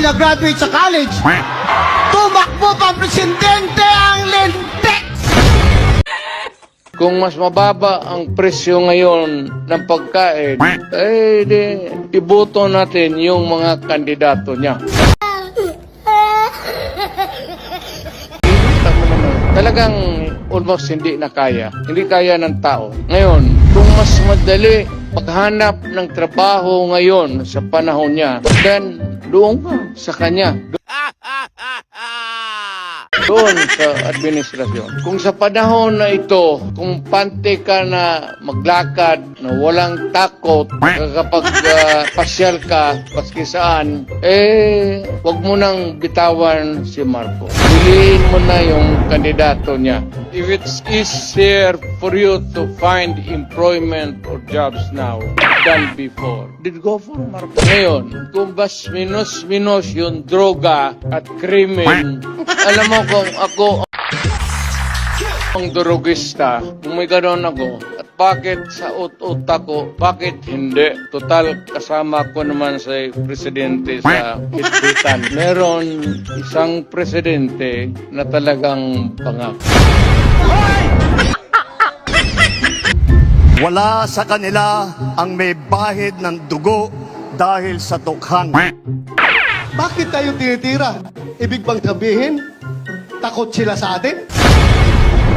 hindi nag-graduate sa college. Tumakbo pang presidente ang lintik! Kung mas mababa ang presyo ngayon ng pagkain, iboto natin yung mga kandidato niya. Talagang almost hindi na kaya. Hindi kaya ng tao. Ngayon, kung mas madali maghanap ng trabaho ngayon sa panahon niya, then doon ka sa kanya. Doon sa administrasyon. Kung sa panahon na ito, kung pante ka na maglakad, na walang takot, kapag pasyal ka, paski saan, wag mo nang bitawan si Marco. Piliin mo na yung kandidato niya. If it's easier for you to find employment or jobs now than before, did go for Marco. Ngayon, kung bas minus yung droga at krimen, alam mo kung ako ang drogista, kung may gano'n ako, at bakit sa utak ko, bakit hindi? Total, kasama ko naman sa presidente sa hitbitan. Meron isang presidente na talagang bangak. Wala sa kanila ang may bahid ng dugo dahil sa tukhang. Bakit tayo tinitira? Ibig bang sabihin, takot sila sa atin?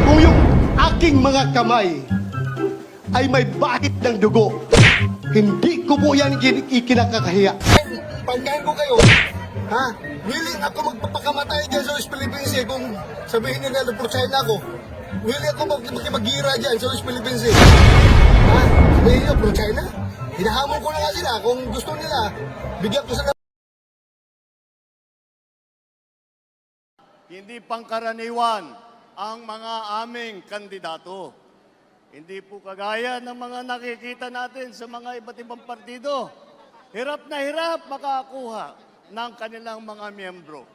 Kung yung aking mga kamay ay may bahid ng dugo, hindi ko po yan ikinakakahiya. Pagkain ko kayo, ha? Willing ako magpapakamatay dyan sa West Philippines kung sabihin nila na China ako. Willing ako mag-gira dyan sa West Philippines Ha? Sabihin nyo, pro-China? Hinahamon ko na nga sila. Kung gusto nila, bigyan ko sila. Hindi pangkaraniwan ang mga aming kandidato. Hindi po kagaya ng mga nakikita natin sa mga iba't ibang partido. Hirap na hirap makakuha ng kanilang mga miyembro.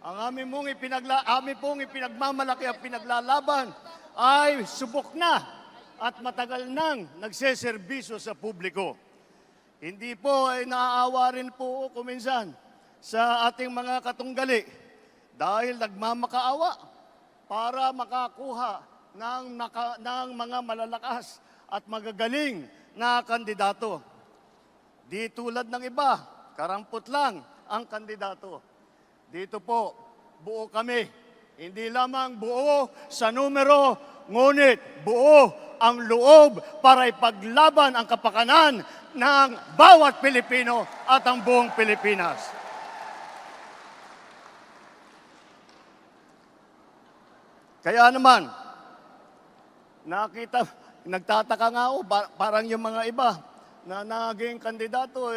Ang amin pong ipinagmamalaki at pinaglalaban ay subok na at matagal nang nagseserbisyo sa publiko. Hindi po ay naaawa rin po kuminsan sa ating mga katunggali dahil nagmamakaawa para makakuha ng mga malalakas at magagaling na kandidato. Di tulad ng iba, karampot lang ang kandidato. Dito po, buo kami. Hindi lamang buo sa numero, ngunit buo ang loob para ipaglaban ang kapakanan ng bawat Pilipino at ang buong Pilipinas. Kaya naman, nagtataka nga ako, parang yung mga iba na naging kandidato,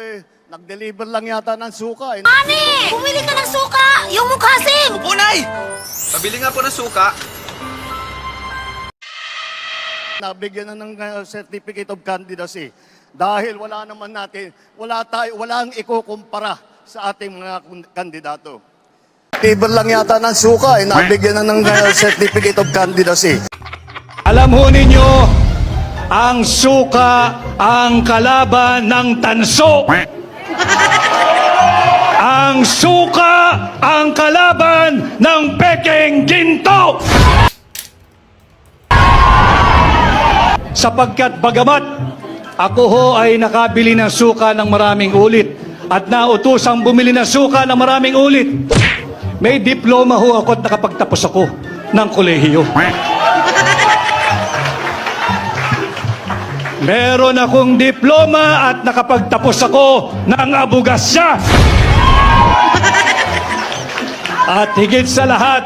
nag-deliver lang yata ng suka. Mami! Bumili ka ng suka! Yung mukhasim! Punay! Pabili nga po ng suka. Nabigyan na ng certificate of candidacy dahil wala ang ikukumpara sa ating mga kandidato. Deliver lang yata ng suka, nabigyan na ng certificate of candidacy. Alam ho ninyo, ang suka ang kalaban ng tanso. Ang suka ang kalaban ng pekeng ginto. Sapagkat bagamat ako ho ay nakabili ng suka ng maraming ulit at nautosang bumili ng suka ng maraming ulit, may diploma ho ako at nakapagtapos ako ng kolehiyo. Meron akong diploma at nakapagtapos ako ng abogasya. At higit sa lahat,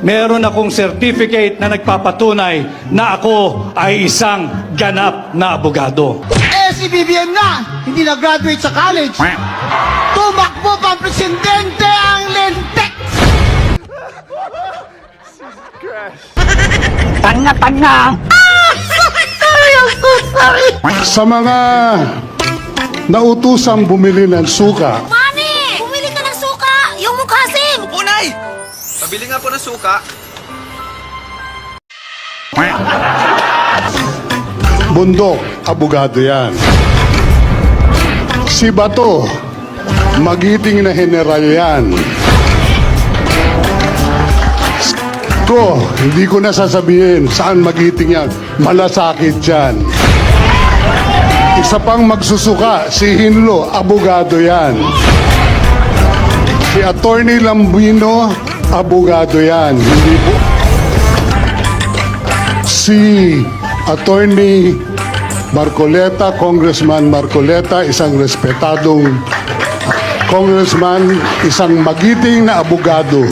meron akong certificate na nagpapatunay na ako ay isang ganap na abogado. Si BBM na, hindi nag-graduate sa college. Tumakbo pang presidente ang lintik! Tanga-tanga! Sa mga nautusang bumili ng suka, Mami! Bumili ka ng suka! Yung mukhasim! Punay! Pabili nga po ng suka. bundok, abogado yan. Si Bato, magiting na general yan. Hindi ko na sasabihin saan magiting yan. Malasakit yan. Isa pang magsusuka, si Hinlo, abogado yan. Si Attorney Lambino, abogado yan. Hindi po. Si Attorney Marcoleta, Congressman Marcoleta, isang respetadong congressman, isang magiting na abogado.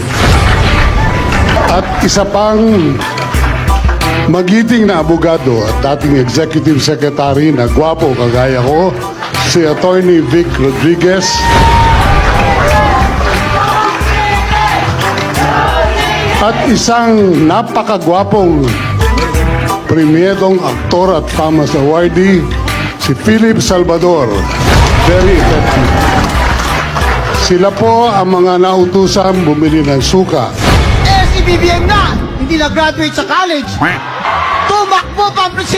At isa pang magiting na abogado at dating executive secretary na gwapo kagaya ko, si Attorney Vic Rodriguez. At isang napakagwapong premierong aktor at Famas awardee, si Philip Salvador. Very effective. Sila po ang mga nautusan bumili ng suka. Si BBM na, hindi na-graduate sa college. Tumakbo pa ang presidente.